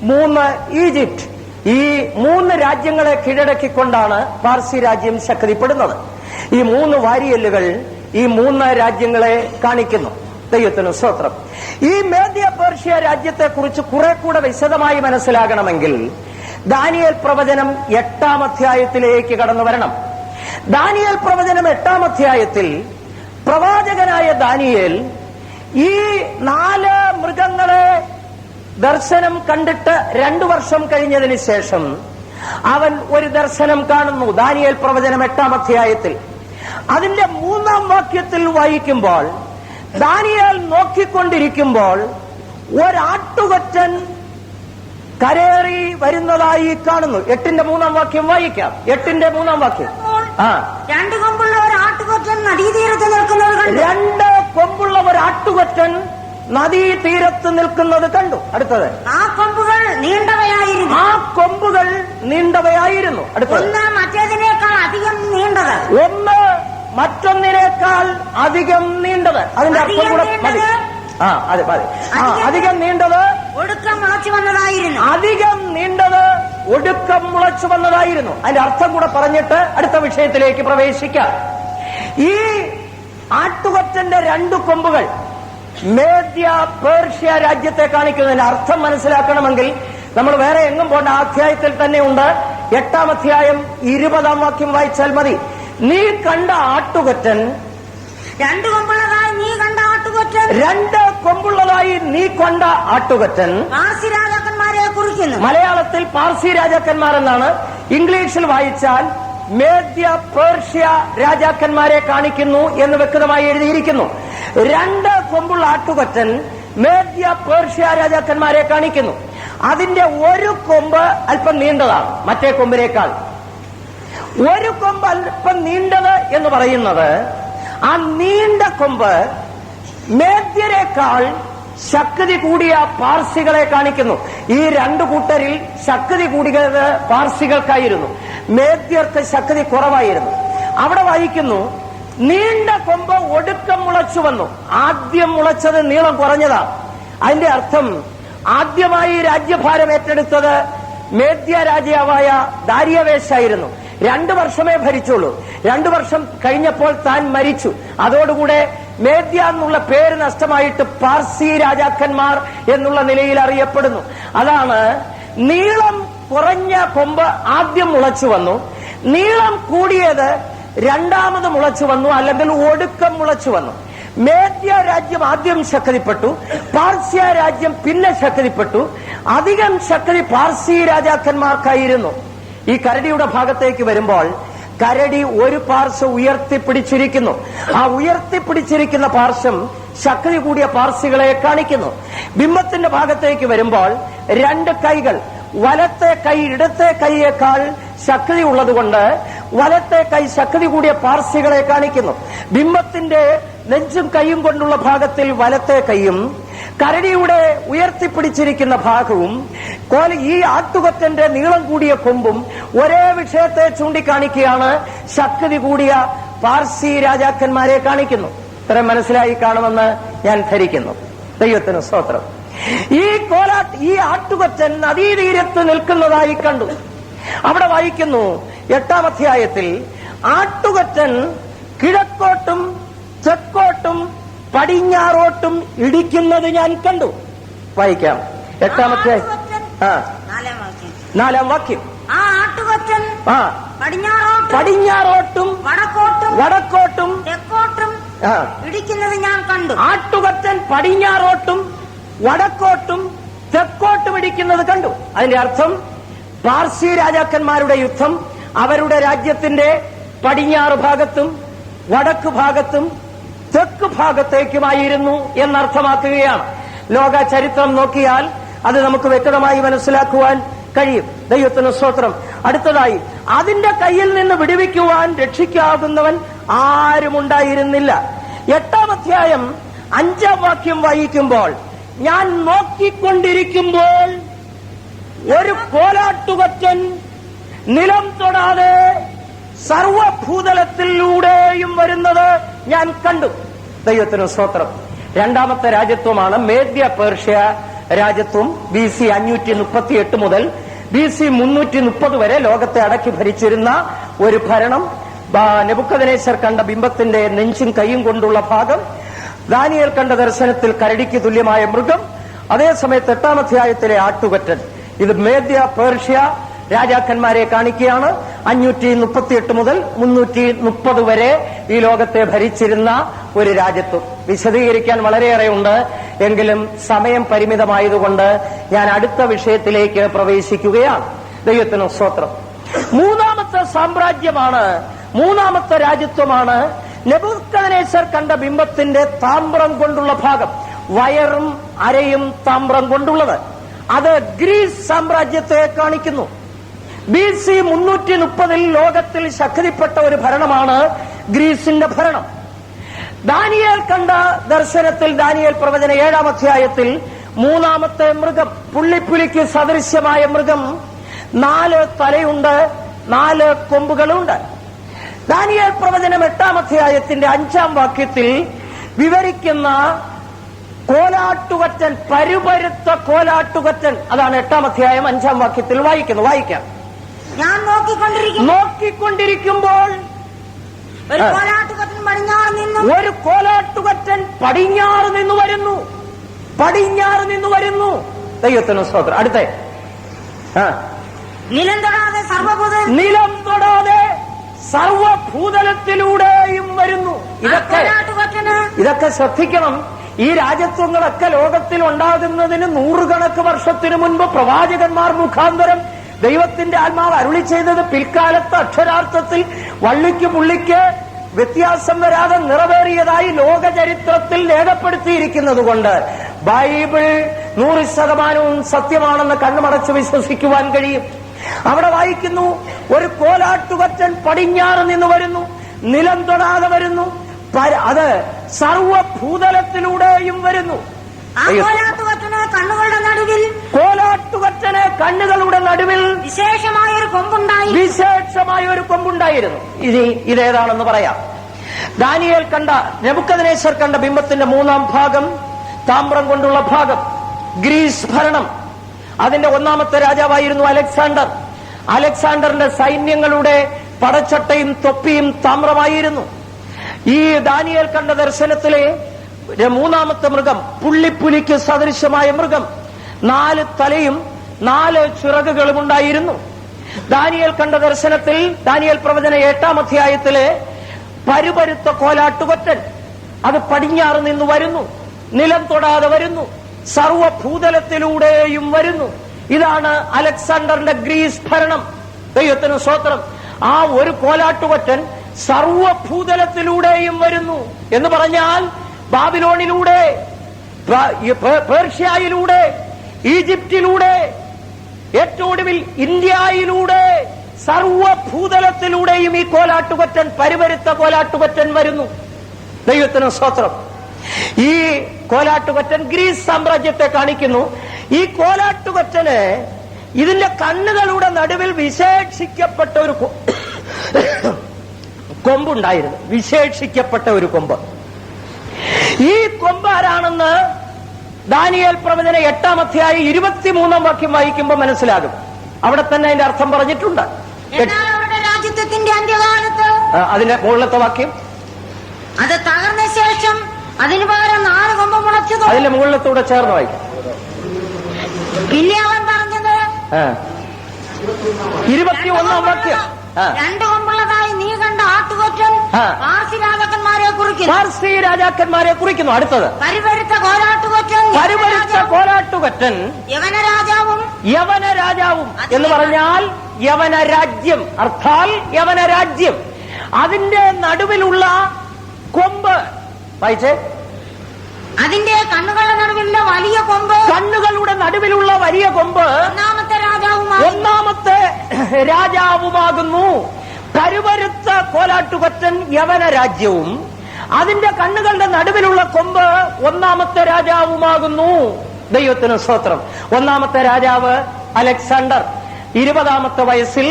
3 ഈജിപ്റ്റ്. ഈ 3 രാജ്യങ്ങളെ കീഴടക്കിക്കൊണ്ടാണ് പാർസി രാജ്യം ശക്തിപ്പെടുന്നത്. ഈ 3 വാരിയെല്ലുകൾ ഈ 3 രാജ്യങ്ങളെ കാണിക്കുന്നു. ദൈവത്തിന് സ്തോത്രം. ഈ മേദ്യ പേർഷ്യ രാജ്യത്തെക്കുറിച്ച് കുറെ കൂടെ വിശദമായി മനസ്സിലാകണമെങ്കിൽ ദാനിയേൽ പ്രവചനം 8-ാം അധ്യായത്തിലേക്ക് കടന്നു വരണം. ദാനിയേൽ പ്രവചനം 8-ാം അധ്യായത്തിൽ പ്രവാചകനായ ദാനിയേൽ ഈ 4 മൃഗങ്ങളെ ദർശനം കണ്ടിട്ട് 2 വർഷം കഴിഞ്ഞതിന് ശേഷം അവൻ ഒരു ദർശനം കാണുന്നു. ദാനിയേൽ പ്രവചനം 8-ാം അധ്യായത്തിൽ അതിന്റെ 3-ാം വാക്യത്തിൽ വായിക്കുമ്പോൾ, ദാനിയേൽ നോക്കിക്കൊണ്ടിരിക്കുമ്പോൾ ഒരാട്ടുകൊറ്റൻ കരേറി വരുന്നതായി കാണുന്നു. 8-ന്റെ 3-ാം വാക്യം വായിക്കാം. 8-ന്റെ 3-ാം വാക്യം. 2 കൊമ്പുള്ള ഒരു ആട്ടുകൊറ്റൻ നദീതീരത്ത് നിൽക്കുന്നത് കണ്ടു. 2 കൊമ്പുള്ള ഒരു ആട്ടുകൊറ്റൻ നദീതീരത്ത് നിൽക്കുന്നത് കണ്ടു. അടുത്തത്, ആ കൊമ്പുകൾ നീണ്ടവയായിരുന്നു. ആ കൊമ്പുകൾ നീണ്ടവയായിരുന്നു. അടുത്തത്, ഒന്ന് മറ്റേതിനേക്കാൾ അധികം നീണ്ടത്. ഒന്ന് മറ്റൊന്നിനേക്കാൾ അധികം നീണ്ടത്. അതിന്റെ അർത്ഥം കൂടെ മതി. അതെ മതി. അധികം നീണ്ടത് ഒടുക്കം മുളച്ചു വന്നതായിരുന്നു. അധികം നീണ്ടത് ഒടുക്കം മുളച്ചു വന്നതായിരുന്നു. അതിന്റെ അർത്ഥം കൂടെ പറഞ്ഞിട്ട് അടുത്ത വിഷയത്തിലേക്ക് പ്രവേശിക്കാം. ഈ ആട്ടുകൊറ്റന്റെ 2 കൊമ്പുകൾ മേദ്യ പേർഷ്യ രാജ്യത്തെ കാണിക്കുന്നതിന്റെ അർത്ഥം മനസ്സിലാക്കണമെങ്കിൽ നമ്മൾ വേറെ എങ്ങും പോണ്ട. ആ അധ്യായത്തിൽ തന്നെ ഉണ്ട്. 8-ാം അധ്യായം 20-ാം വാക്യം വായിച്ചാൽ മതി. നീ കണ്ട ആട്ടുകൊറ്റൻ, 2 കൊമ്പുള്ളതായി നീ കണ്ട ആട്ടുകൊറ്റൻ, 2 കൊമ്പുള്ളതായി നീ കണ്ട ആട്ടുകൊറ്റൻ പാർസി രാജാക്കന്മാരെ കുറിക്കുന്നു. മലയാളത്തിൽ പാർസി രാജാക്കന്മാർ എന്നാണ്. ഇംഗ്ലീഷിൽ വായിച്ചാൽ മേദ്യ പേർഷ്യ രാജാക്കന്മാരെ കാണിക്കുന്നു എന്ന് വ്യക്തമായി എഴുതിയിരിക്കുന്നു. 2 കൊമ്പുള്ള ആട്ടുകൊറ്റൻ മേദ്യ പേർഷ്യ രാജാക്കന്മാരെ കാണിക്കുന്നു. അതിന്റെ ഒരു കൊമ്പ് അല്പം നീണ്ടതാണ് മറ്റേ കൊമ്പിനേക്കാൾ. ഒരു കൊമ്പ് അല്പം നീണ്ടത് എന്ന് പറയുന്നത് ആ നീണ്ട കൊമ്പ് മേദ്യരെക്കാൾ ശക്തി കൂടിയ പാർസികളെ കാണിക്കുന്നു. ഈ 2 കൂട്ടരിൽ ശക്തി കൂടിയത് പാർസികൾക്കായിരുന്നു. മേദ്യർക്ക് ശക്തി കുറവായിരുന്നു. അവിടെ വായിക്കുന്നു, നീണ്ട കൊമ്പ് ഒടുക്കം മുളച്ചു വന്നു. ആദ്യം മുളച്ചത് നീളം കുറഞ്ഞതാണ്. അതിന്റെ അർത്ഥം ആദ്യമായി രാജ്യഭാരം ഏറ്റെടുത്തത് മേദ്യ രാജാവായ ദാരിയവേശായിരുന്നു. 2 വർഷമേ ഭരിച്ചുള്ളൂ. 2 വർഷം കഴിഞ്ഞപ്പോൾ താൻ മരിച്ചു. അതോടുകൂടെ മേദ്യ എന്നുള്ള പേര് നഷ്ടമായിട്ട് പാർസി രാജാക്കന്മാർ എന്നുള്ള നിലയിൽ അറിയപ്പെടുന്നു. അതാണ് നീളം കുറഞ്ഞ കൊമ്പ് ആദ്യം മുളച്ചു വന്നു, നീളം കൂടിയത് രണ്ടാമത് മുളച്ചു വന്നു, അല്ലെങ്കിൽ ഒടുക്കം മുളച്ചു വന്നു. മേദ്യ രാജ്യം ആദ്യം ശക്തിപ്പെട്ടു, പാർസ്യ രാജ്യം പിന്നെ ശക്തിപ്പെട്ടു. അധികം ശക്തി പാർസി രാജാക്കന്മാർക്കായിരുന്നു. ഈ കരടിയുടെ ഭാഗത്തേക്ക് വരുമ്പോൾ കരടി ഒരു പാർശ്വം ഉയർത്തിപ്പിടിച്ചിരിക്കുന്നു. ആ ഉയർത്തിപ്പിടിച്ചിരിക്കുന്ന പാർശ്വം ശക്തി കൂടിയ പാർസികളെ കാണിക്കുന്നു. ബിംബത്തിന്റെ ഭാഗത്തേക്ക് വരുമ്പോൾ 2 കൈകൾ, വലത്തെ കൈ ഇടത്തെ കൈയേക്കാൾ ശക്തി ഉള്ളതുകൊണ്ട് വലത്തെ കൈ ശക്തി കൂടിയ പാർസികളെ കാണിക്കുന്നു. ബിംബത്തിന്റെ നെഞ്ചും കൈയും കൊണ്ടുള്ള ഭാഗത്തിൽ വലത്തെ കൈയും കരടിയുടെ ഉയർത്തിപ്പിടിച്ചിരിക്കുന്ന ഭാഗവും ഈ ആട്ടുകൊറ്റന്റെ നീളം കൂടിയ കൊമ്പും ഒരേ വിഷയത്തെ ചൂണ്ടിക്കാണിക്കുകയാണ്. ശക്തി കൂടിയ പാർസി രാജാക്കന്മാരെ കാണിക്കുന്നു. ഇത്രയും മനസ്സിലായി കാണുമെന്ന് ഞാൻ ധരിക്കുന്നു. ദൈവത്തിന് സ്തോത്രം. ഈ ആട്ടുകൊറ്റൻ നദീതീരത്ത് നിൽക്കുന്നതായി കണ്ടു. അവിടെ വായിക്കുന്നു 8-ാം അധ്യായത്തിൽ, ആട്ടുകൊറ്റൻ കിഴക്കോട്ടും തെക്കോട്ടും പടിഞ്ഞാറോട്ടും ഇടിക്കുന്നത് ഞാൻ കണ്ടു. വായിക്കാം 8-ാം അധ്യായം 4-ാം വാക്യം. ആ ആട്ടുകൊറ്റൻ പടിഞ്ഞാറോട്ടും വടക്കോട്ടും തെക്കോട്ടും ഇടിക്കുന്നത് ഞാൻ കണ്ടു. ആട്ടുകൊറ്റൻ പടിഞ്ഞാറോട്ടും വടക്കോട്ടും തെക്കോട്ടും ഇടിക്കുന്നത് കണ്ടു. അതിന്റെ അർത്ഥം പാർസി രാജാക്കന്മാരുടെ യുദ്ധം അവരുടെ രാജ്യത്തിന്റെ പടിഞ്ഞാറ് ഭാഗത്തും വടക്ക് ഭാഗത്തും തെക്ക് ഭാഗത്തേക്കുമായിരുന്നു എന്നർത്ഥമാക്കുകയാണ്. ലോക ചരിത്രം നോക്കിയാൽ അത് നമുക്ക് വ്യക്തമായി മനസ്സിലാക്കുവാൻ കഴിയും. ദൈവത്തിന് സ്തോത്രം. അടുത്തതായി, അതിന്റെ കയ്യിൽ നിന്ന് വിടുവിക്കുവാൻ രക്ഷിക്കാവുന്നവൻ ആരുമുണ്ടായിരുന്നില്ല. 8-ാം അധ്യായം 5-ാം വാക്യം വായിക്കുമ്പോൾ, ഞാൻ നോക്കിക്കൊണ്ടിരിക്കുമ്പോൾ ഒരു കോലാട്ടുകൊറ്റൻ നിലം തൊടാതെ സർവഭൂതലത്തിലൂടെയും വരുന്നത് ഞാൻ കണ്ടു. ദൈവത്തിന് സ്തോത്രം. 2-ാമത്തെ രാജ്യത്വമാണ് മേദ്യ പേർഷ്യ രാജ്യത്വം. BC 538 മുതൽ BC 330 വരെ ലോകത്തെ അടക്കി ഭരിച്ചിരുന്ന ഒരു ഭരണം. നെബൂഖദ്നേസർ കണ്ട ബിംബത്തിന്റെ നെഞ്ചും കൈയും കൊണ്ടുള്ള ഭാഗം, ദാനിയേൽ കണ്ട ദർശനത്തിൽ കരടിക്ക് തുല്യമായ മൃഗം, അതേസമയത്ത് 8-ാം അധ്യായത്തിലെ ആട്ടുകൊറ്റൻ. ഇത് മേദ്യ പേർഷ്യ രാജാക്കന്മാരെ കാണിക്കുകയാണ്. 538 മുതൽ 330 വരെ ഈ ലോകത്തെ ഭരിച്ചിരുന്ന ഒരു രാജ്യത്വം. വിശദീകരിക്കാൻ വളരെയേറെ ഉണ്ട്. എങ്കിലും സമയം പരിമിതമായതുകൊണ്ട് ഞാൻ അടുത്ത വിഷയത്തിലേക്ക് പ്രവേശിക്കുകയാണ്. ദൈവത്തിന് സ്തോത്രം. 3-ാമത്തെ സാമ്രാജ്യമാണ്, 3-ാമത്തെ രാജ്യത്വമാണ് നെബൂഖദ്നേസർ കണ്ട ബിംബത്തിന്റെ താമ്രം കൊണ്ടുള്ള ഭാഗം. വയറും അരയും താമ്രം കൊണ്ടുള്ളത്. അത് ഗ്രീസ് സാമ്രാജ്യത്തെ കാണിക്കുന്നു. BC 330 ലോകത്തിൽ ശക്തിപ്പെട്ട ഒരു ഭരണമാണ് ഗ്രീസിന്റെ ഭരണം. ദാനിയേൽ കണ്ട ദർശനത്തിൽ, ദാനിയേൽ പ്രവചന 7-ാം അധ്യായത്തിൽ 3-ാമത്തെ മൃഗം, പുള്ളിപ്പുലിക്ക് സദൃശ്യമായ മൃഗം, 4 തലയുണ്ട്, 4 കൊമ്പുകളുണ്ട്. ദാനിയേൽ പ്രവചനം 8-ാം അധ്യായത്തിന്റെ 5-ാം വാക്യത്തിൽ വിവരിക്കുന്ന കോലാട്ടുകൊറ്റൻ, പരുപരുത്ത കോലാട്ടുകൊറ്റൻ, അതാണ് 8-ാം അധ്യായം 5-ാം വാക്യത്തിൽ വായിക്കുന്നു. വായിക്കാം. ഞാൻ നോക്കിക്കൊണ്ടിരിക്കുമ്പോൾ ഒരു കോലാട്ടുകൊറ്റൻ പടിഞ്ഞാറ് നിന്ന് വരുന്നു. ദൈവത്തിന് സ്തോത്രം. അടുത്ത നിലം തൊടാതെ സർവഭൂതലത്തിലൂടെയും വരുന്നു. ഇതൊക്കെ ശ്രദ്ധിക്കണം. ഈ രാജ്യത്വങ്ങളൊക്കെ ലോകത്തിൽ ഉണ്ടാകുന്നതിന് 100 കണക്ക് വർഷത്തിനു മുൻപ് പ്രവാചകന്മാർ മുഖാന്തരം ദൈവത്തിന്റെ ആത്മാവ് അരുളി ചെയ്തത് പിൽക്കാലത്ത് അക്ഷരാർത്ഥത്തിൽ വള്ളിക്ക് പുള്ളിക്ക് വ്യത്യാസം വരാതെ നിറവേറിയതായി ലോക ചരിത്രത്തിൽ രേഖപ്പെടുത്തിയിരിക്കുന്നത് കൊണ്ട് ബൈബിൾ 100% സത്യമാണെന്ന് കണ്ണുമടച്ച് വിശ്വസിക്കുവാൻ കഴിയും. അവിടെ വായിക്കുന്നു, ഒരു കോലാട്ടുകൊറ്റൻ പടിഞ്ഞാറ് നിന്ന് വരുന്നു, നിലം തൊടാതെ വരുന്നു, അത് സർവഭൂതലത്തിലൂടെയും വരുന്നു. കോലാട്ടുകൊറ്റന് കണ്ണുകളുടെ നടുവിൽ വിശേഷമായ ഒരു കൊമ്പുണ്ടായിരുന്നു. ഇതേതാണെന്ന് പറയാം. ദാനിയേൽ കണ്ട, നെബൂഖദ്നേസർ കണ്ട ബിംബത്തിന്റെ 3-ാം ഭാഗം, താമ്രം കൊണ്ടുള്ള ഭാഗം, ഗ്രീസ് ഭരണം. അതിന്റെ 1-ാമത്തെ രാജാവായിരുന്നു അലക്സാണ്ടർ. അലക്സാണ്ടറിന്റെ സൈന്യങ്ങളുടെ പടച്ചട്ടയും തൊപ്പിയും താമ്രമായിരുന്നു. ഈ ദാനിയേൽ കണ്ട ദർശനത്തിലെ 3-ാമത്തെ മൃഗം, പുള്ളിപ്പുലിക്ക് സദൃശമായ മൃഗം, 4 തലയും 4 ചിറകുകളും ഉണ്ടായിരുന്നു. ദാനിയേൽ കണ്ട ദർശനത്തിൽ, ദാനിയേൽ പ്രവചന 8-ാം അധ്യായത്തിലെ പരുപരുത്ത കോലാട്ടുകൊറ്റൻ, അത് പടിഞ്ഞാറ് നിന്ന് വരുന്നു, നിലം തൊടാതെ വരുന്നു, സർവഭൂതലത്തിലൂടെയും വരുന്നു. ഇതാണ് അലക്സാണ്ടറിന്റെ ഗ്രീസ് ഭരണം. ദൈവത്തിന് സ്തോത്രം. ആ ഒരു കോലാട്ടുകൊറ്റൻ സർവഭൂതലത്തിലൂടെയും വരുന്നു എന്ന് പറഞ്ഞാൽ ബാബിലോണിലൂടെ, പേർഷ്യയിലൂടെ, ഈജിപ്തിലൂടെ, ഏറ്റവും ഒടുവിൽ ഇന്ത്യയിലൂടെ, സർവഭൂതലത്തിലൂടെയും ഈ കോലാട്ടുകൊറ്റൻ, പരുപരുത്ത കോലാട്ടുകൊറ്റൻ വരുന്നു. ദൈവത്തിന് സ്തോത്രം. ഈ കോലാട്ടുകൊറ്റൻ ഗ്രീസ് സാമ്രാജ്യത്തെ കാണിക്കുന്നു. ഈ കോലാട്ടുകൊറ്റന് ഇതിന്റെ കണ്ണുകളുടെ നടുവിൽ വിശേഷിക്കപ്പെട്ട ഒരു കൊമ്പുണ്ടായിരുന്നു, വിശേഷിക്കപ്പെട്ട ഒരു കൊമ്പ്. ഈ കൊമ്പ് ആരാണെന്ന് ദാനിയേൽ പ്രവചന 8-ാം അധ്യായം 23-ാം വാക്യം വായിക്കുമ്പോൾ മനസ്സിലാകും. അവിടെ തന്നെ അതിന്റെ അർത്ഥം പറഞ്ഞിട്ടുണ്ട്. എന്നാൽ അവരുടെ രാജ്യത്വത്തിന്റെ അന്ത്യകാലത്ത് അതിന്റെ മുകളിലത്തെ വാക്യം, അത് തകർന്ന ശേഷം അതിന് പകരം 4 കൊമ്പ് മുളച്ചത്. അതിന്റെ മുകളിലത്തൂടെ ചേർന്ന് വായിക്കും. പിന്നെ അവൻ പറഞ്ഞത് 21-ാം വാക്യം, 2 കൊമ്പുള്ളതായി നീ കണ്ട ആട്ടുകൊറ്റൻ പാർസി രാജാക്കന്മാരെ കുറിക്കുന്നു. പാർസി രാജാക്കന്മാരെ കുറിക്കുന്നു. അടുത്തത് പരിപരുത്ത കോലാട്ടുകൊറ്റൻ യവന രാജാവും എന്ന് പറഞ്ഞാൽ യവന രാജ്യം, അർത്ഥാൽ യവന രാജ്യം. അതിന്റെ നടുവിലുള്ള കൊമ്പ് വായിച്ചേ. അതിന്റെ കണ്ണുകളുടെ നടുവിലുള്ള വലിയ കൊമ്പ്, കണ്ണുകളുടെ നടുവിലുള്ള വലിയ കൊമ്പ് ഒന്നാമത്തെ രാജാവുമാകുന്നു. കരുവരുത്ത കോലാട്ടുകൊറ്റൻ യവന രാജ്യവും അതിന്റെ കണ്ണുകളുടെ നടുവിലുള്ള കൊമ്പ് ഒന്നാമത്തെ രാജാവുമാകുന്നു. ദൈവത്തിന് സ്തോത്രം. ഒന്നാമത്തെ രാജാവ് അലക്സാണ്ടർ 20-ാമത്തെ വയസ്സിൽ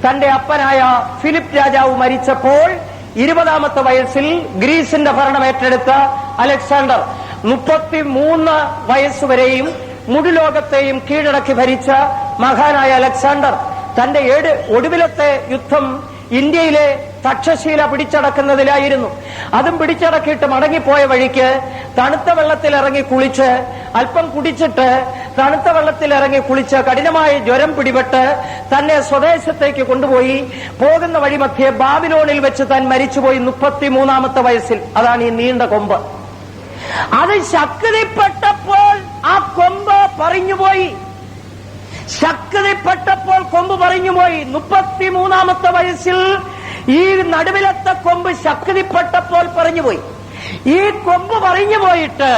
തന്റെ അപ്പനായ ഫിലിപ്പ് രാജാവ് മരിച്ചപ്പോൾ 20-ാമത്തെ വയസ്സിൽ ഗ്രീസിന്റെ ഭരണം ഏറ്റെടുത്ത അലക്സാണ്ടർ 33 വയസ്സുവരെയും മുഴുലോകത്തെയും കീഴടക്കി ഭരിച്ച മഹാനായ അലക്സാണ്ടർ തന്റെ ഒടുവിലത്തെ യുദ്ധം ഇന്ത്യയിലെ തക്ഷശീല പിടിച്ചടക്കുന്നതിലായിരുന്നു. അതും പിടിച്ചടക്കിയിട്ട് മടങ്ങിപ്പോയ വഴിക്ക് തണുത്ത വെള്ളത്തിൽ ഇറങ്ങി കുളിച്ച്, അല്പം കുടിച്ചിട്ട് തണുത്ത വെള്ളത്തിൽ ഇറങ്ങി കുളിച്ച് കഠിനമായ ജ്വരം പിടിപെട്ട് തന്നെ സ്വദേശത്തേക്ക് കൊണ്ടുപോയി. പോകുന്ന വഴി മധ്യേ ബാബിലോണിൽ വെച്ച് താൻ മരിച്ചുപോയി 33-ാമത്തെ വയസ്സിൽ. അതാണ് ഈ നീണ്ട കൊമ്പ്. അത് ശക്തിപ്പെട്ടപ്പോൾ ആ കൊമ്പ് പറഞ്ഞുപോയി. ശക്തിപ്പെട്ടപ്പോൾ കൊമ്പ് പറഞ്ഞുപോയി. 33-ാമത്തെ വയസ്സിൽ ഈ നടുവിലത്തെ കൊമ്പ് ശക്തിപ്പെട്ടപ്പോൾ പറഞ്ഞുപോയി. ഈ കൊമ്പ് പറഞ്ഞുപോയിട്ട്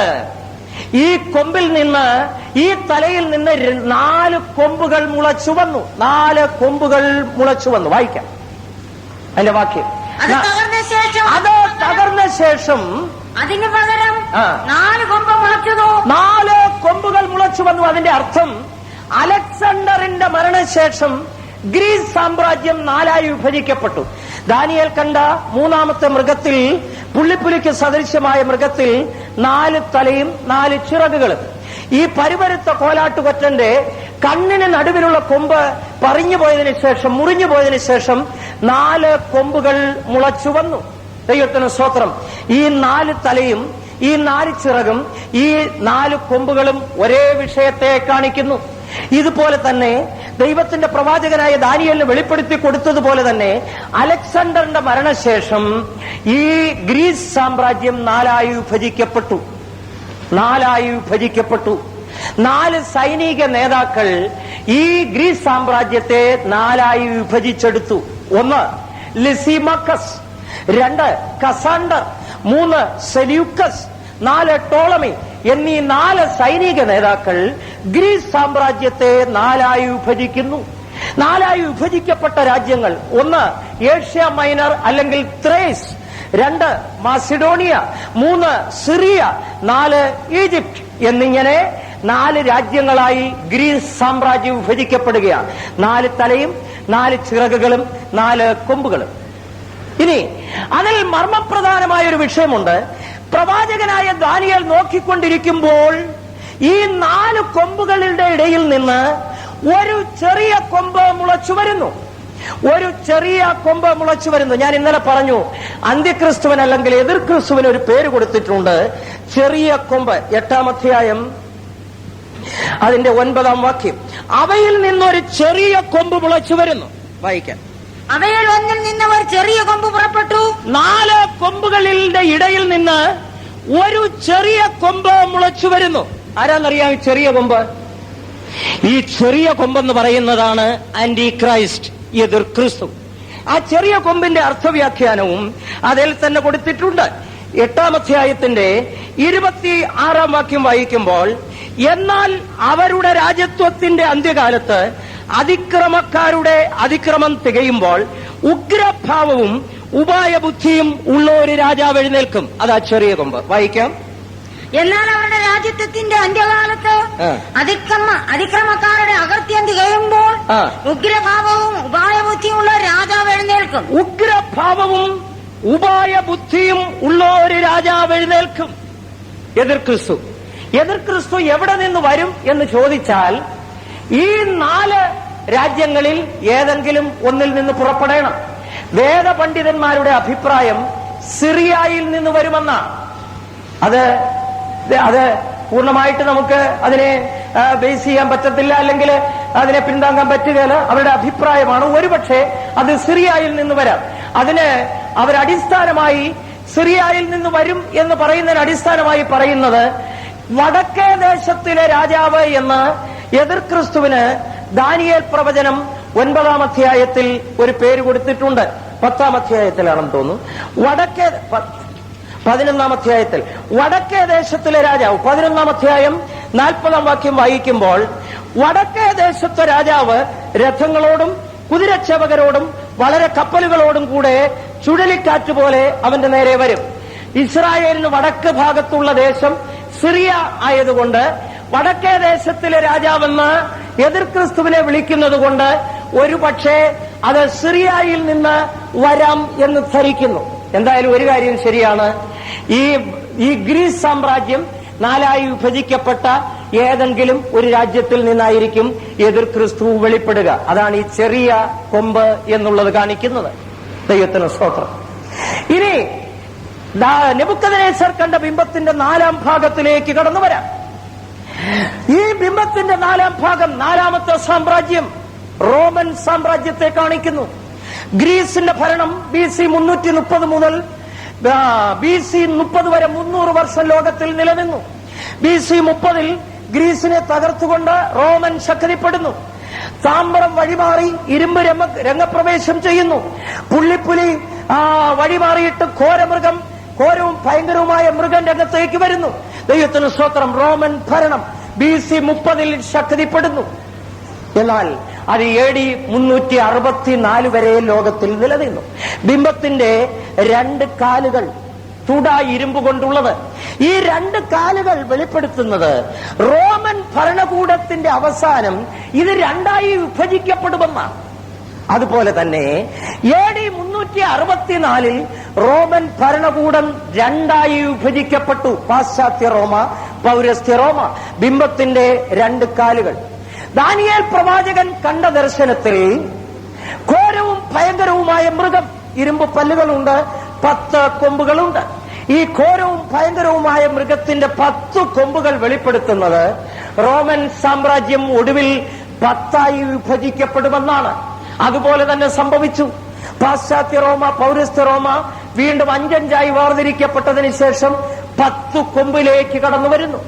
ഈ കൊമ്പിൽ നിന്ന്, ഈ തലയിൽ നിന്ന് 4 കൊമ്പുകൾ മുളച്ചു വന്നു. 4 കൊമ്പുകൾ മുളച്ചു വന്നു. വായിക്കാം അതിന്റെ വാക്യം. അത് തകർന്ന ശേഷം അതിന് പകരം 4 കൊമ്പ് മുളച്ചു. 4 കൊമ്പുകൾ മുളച്ചു വന്നു. അതിന്റെ അർത്ഥം അലക്സാണ്ടറിന്റെ മരണശേഷം ഗ്രീസ് സാമ്രാജ്യം 4ആയി വിഭജിക്കപ്പെട്ടു. ദാനിയേൽ കണ്ട 3-ാമത്തെ മൃഗത്തിൽ, പുള്ളിപ്പുലിക്ക് സദൃശ്യമായ മൃഗത്തിൽ 4 തലയും 4 ചിറകുകളും. ഈ പരിവരുത്ത കോലാട്ടുകൊറ്റന്റെ കണ്ണിന് നടുവിലുള്ള കൊമ്പ് പറഞ്ഞു പോയതിനു ശേഷം, മുറിഞ്ഞു പോയതിനു ശേഷം 4 കൊമ്പുകൾ മുളച്ചു വന്നു. ദൈവത്തിന് സ്തോത്രം. ഈ 4 തലയും ഈ 4 ചിറകും ഈ 4 കൊമ്പുകളും ഒരേ വിഷയത്തെ കാണിക്കുന്നു. ഇതുപോലെ തന്നെ ദൈവത്തിന്റെ പ്രവാചകനായ ദാനിയേലിന് വെളിപ്പെടുത്തി കൊടുത്തതുപോലെ തന്നെ അലക്സാണ്ടറിന്റെ മരണശേഷം ഈ ഗ്രീസ് സാമ്രാജ്യം 4ആയി വിഭജിക്കപ്പെട്ടു. 4 സൈനിക നേതാക്കൾ ഈ ഗ്രീസ് സാമ്രാജ്യത്തെ 4ആയി വിഭജിച്ചെടുത്തു. 1 ലിസിമക്കസ്, 2 കസാണ്ടർ, 3 സെല്യൂക്കസ്, 4 ടോളമി എന്നീ 4 സൈനിക നേതാക്കൾ ഗ്രീസ് സാമ്രാജ്യത്തെ 4ആയി വിഭജിക്കുന്നു. 4ആയി വിഭജിക്കപ്പെട്ട രാജ്യങ്ങൾ: 1 ഏഷ്യ മൈനർ അല്ലെങ്കിൽ ത്രേസ്, 2 മാസിഡോണിയ, 3 സിറിയ, 4 ഈജിപ്റ്റ് എന്നിങ്ങനെ 4 രാജ്യങ്ങളായി ഗ്രീസ് സാമ്രാജ്യം വിഭജിക്കപ്പെടുകയാണ്. 4 തലയും 4 ചിറകുകളും 4 കൊമ്പുകളും. ഇനി അതിൽ മർമ്മപ്രധാനമായ ഒരു വിഷയമുണ്ട്. പ്രവാചകനായ ദാനിയേൽ നോക്കിക്കൊണ്ടിരിക്കുമ്പോൾ ഈ 4 കൊമ്പുകളുടെ ഇടയിൽ നിന്ന് ഒരു ചെറിയ കൊമ്പ് മുളച്ചു വരുന്നു. ഞാൻ ഇന്നലെ പറഞ്ഞു, അന്ത്യക്രിസ്തുവിന് അല്ലെങ്കിൽ എതിർ ക്രിസ്തുവിന് ഒരു പേര് കൊടുത്തിട്ടുണ്ട്, ചെറിയ കൊമ്പ്. 8-ാം അധ്യായം അതിന്റെ 9-ാം വാക്യം. അവയിൽ നിന്നൊരു ചെറിയ കൊമ്പ് മുളച്ചു വരുന്നു. വായിക്കാൻ. അവയിൽ ഒന്നിൽ നിന്ന് ഒരു ചെറിയ കൊമ്പ് പുറപ്പെട്ടു. 4 കൊമ്പുകളുടെ ഇടയിൽ നിന്ന് ഒരു ചെറിയ കൊമ്പ് മുളച്ചു വരുന്നു. ആരാന്നറിയാം ഈ ചെറിയ കൊമ്പ്? ഈ ചെറിയ കൊമ്പെന്ന് പറയുന്നതാണ് ആന്റി ക്രൈസ്റ്റ്, എതിർ ക്രിസ്തു. ആ ചെറിയ കൊമ്പിന്റെ അർത്ഥവ്യാഖ്യാനവും അതിൽ തന്നെ കൊടുത്തിട്ടുണ്ട്. 8-ാം അധ്യായത്തിന്റെ 26-ാം വാക്യം വായിക്കുമ്പോൾ, എന്നാൽ അവരുടെ രാജത്വത്തിന്റെ അന്ത്യകാലത്ത് അതിക്രമക്കാരുടെ അതിക്രമം തികയുമ്പോൾ ഉഗ്രഭാവവും ഉപായബുദ്ധിയും ഉള്ള ഒരു രാജാവ് എഴുന്നേൽക്കും. അതാ ചെറിയ കൊമ്പ്. വായിക്കാം. എന്നാൽ അവരുടെ രാജ്യത്വത്തിന്റെ അന്ത്യകാലത്ത് അതിക്രമക്കാരുടെ അകൃത്യം തികയുമ്പോൾ ഉഗ്രഭാവവും ഉപായബുദ്ധിയും ഉള്ള രാജാവ് എഴുന്നേൽക്കും. ഉഗ്രഭാവവും ഉപായ ബുദ്ധിയും ഉള്ള ഒരു രാജാവ് എഴുന്നേൽക്കും. എതിർ ക്രിസ്തു എവിടെ നിന്ന് വരും എന്ന് ചോദിച്ചാൽ ഈ 4 രാജ്യങ്ങളിൽ ഏതെങ്കിലും ഒന്നിൽ നിന്ന് പുറപ്പെടണം. വേദപണ്ഡിതന്മാരുടെ അഭിപ്രായം സിറിയയിൽ നിന്ന് വരുമെന്നാണ്. അത് പൂർണ്ണമായിട്ട് നമുക്ക് അതിനെ ബേസ് ചെയ്യാൻ പറ്റത്തില്ല, അല്ലെങ്കിൽ അതിനെ പിന്താങ്ങാൻ പറ്റുകയില്ല. അവരുടെ അഭിപ്രായമാണ്. ഒരുപക്ഷെ അത് സിറിയയിൽ നിന്ന് വരാം. അതിന് അവരടിസ്ഥാനമായി സിറിയയിൽ നിന്ന് വരും എന്ന് പറയുന്നതിന് അടിസ്ഥാനമായി പറയുന്നത് വടക്കേ ദേശത്തിലെ രാജാവ് എന്ന് എതിർ ക്രിസ്തുവിന് ദാനിയേൽ പ്രവചനം 9-ാം അധ്യായത്തിൽ ഒരു പേര് കൊടുത്തിട്ടുണ്ട്. 10-ാം അധ്യായത്തിലാണെന്ന് തോന്നുന്നു. 11-ാം അധ്യായത്തിൽ വടക്കേ ദേശത്തിലെ രാജാവ്, 11-ാം അധ്യായം 40-ാം വാക്യം വായിക്കുമ്പോൾ വടക്കേ ദേശത്തെ രാജാവ് രഥങ്ങളോടും കുതിരച്ചവകരോടും വളരെ കപ്പലുകളോടും കൂടെ ചുഴലിക്കാറ്റ് പോലെ അവന്റെ നേരെ വരും. ഇസ്രായേലിന് വടക്ക് ഭാഗത്തുള്ള ദേശം സിറിയ ആയതുകൊണ്ട് വടക്കേ ദേശത്തിലെ രാജാവെന്ന് എതിർ ക്രിസ്തുവിനെ വിളിക്കുന്നത് കൊണ്ട് ഒരുപക്ഷെ അത് സിറിയയിൽ നിന്ന് വരാം എന്ന് ധരിക്കുന്നു. എന്തായാലും ഒരു കാര്യം ശരിയാണ്, ഈ ഗ്രീസ് സാമ്രാജ്യം 4ആയി വിഭജിക്കപ്പെട്ട ഏതെങ്കിലും ഒരു രാജ്യത്തിൽ നിന്നായിരിക്കും എതിർ ക്രിസ്തു വെളിപ്പെടുക. അതാണ് ഈ ചെറിയ കൊമ്പ് എന്നുള്ളത് കാണിക്കുന്നത്. ദൈവത്തിന് സ്തോത്രം. ഇനി നെബൂഖദ്നേസർ കണ്ട ബിംബത്തിന്റെ 4-ാം ഭാഗത്തിലേക്ക് കടന്നു വരാം. ഈ ബിംബത്തിന്റെ 4-ാം ഭാഗം 4ാമത്തെ സാമ്രാജ്യം റോമൻ സാമ്രാജ്യത്തെ കാണിക്കുന്നു. ഗ്രീസിന്റെ ഭരണം BC 330 മുതൽ BC 30 വരെ 300 വർഷം ലോകത്തിൽ നിലനിന്നു. BC 30-ൽ ഗ്രീസിനെ തകർത്തുകൊണ്ട് Roman ശക്തിപ്പെടുന്നു. താമ്രം വഴിമാറി ഇരുമ്പ് രംഗപ്രവേശം ചെയ്യുന്നു. പുള്ളിപ്പുലി വഴിമാറിയിട്ട് ഘോരവും ഭയങ്കരവുമായ മൃഗം രംഗത്തേക്ക് വരുന്നു. ദൈവത്തിന് സ്തോത്രം. റോമൻ ഭരണം BC 30-ൽ ശക്തിപ്പെടുന്നു. എന്നാൽ അത് AD 364 വരെ ലോകത്തിൽ നിലനിന്നു. ബിംബത്തിന്റെ 2 കാലുകൾ ഇരുമ്പ് കൊണ്ടുള്ളത്. ഈ 2 കാലുകൾ വെളിപ്പെടുത്തുന്നത് റോമൻ ഭരണകൂടത്തിന്റെ അവസാനം ഇത് 2ആയി വിഭജിക്കപ്പെടുമെന്നാണ്. അതുപോലെ തന്നെ AD 364-ൽ റോമൻ ഭരണകൂടം 2ആയി വിഭജിക്കപ്പെട്ടു. പാശ്ചാത്യ റോമ, പൗരസ്ത്യ റോമ. ബിംബത്തിന്റെ 2 കാലുകൾ. ദാനിയേൽ പ്രവാചകൻ കണ്ട ദർശനത്തിൽ ഘോരവും ഭയങ്കരവുമായ മൃഗം, ഇരുമ്പ് പല്ലുകളുണ്ട്, 10 കൊമ്പുകളുണ്ട്. ഈ ഘോരവും ഭയങ്കരവുമായ മൃഗത്തിന്റെ 10 കൊമ്പുകൾ വെളിപ്പെടുത്തുന്നത് റോമൻ സാമ്രാജ്യം ഒടുവിൽ 10ആയി വിഭജിക്കപ്പെടുമെന്നാണ്. അതുപോലെ തന്നെ സംഭവിച്ചു. പാശ്ചാത്യ റോമ, പൗരസ്ത്യ റോമ വീണ്ടും 5-5ആയി വേർതിരിക്കപ്പെട്ടതിന് ശേഷം 10 കൊമ്പിലേക്ക് കടന്നു വരുന്നു.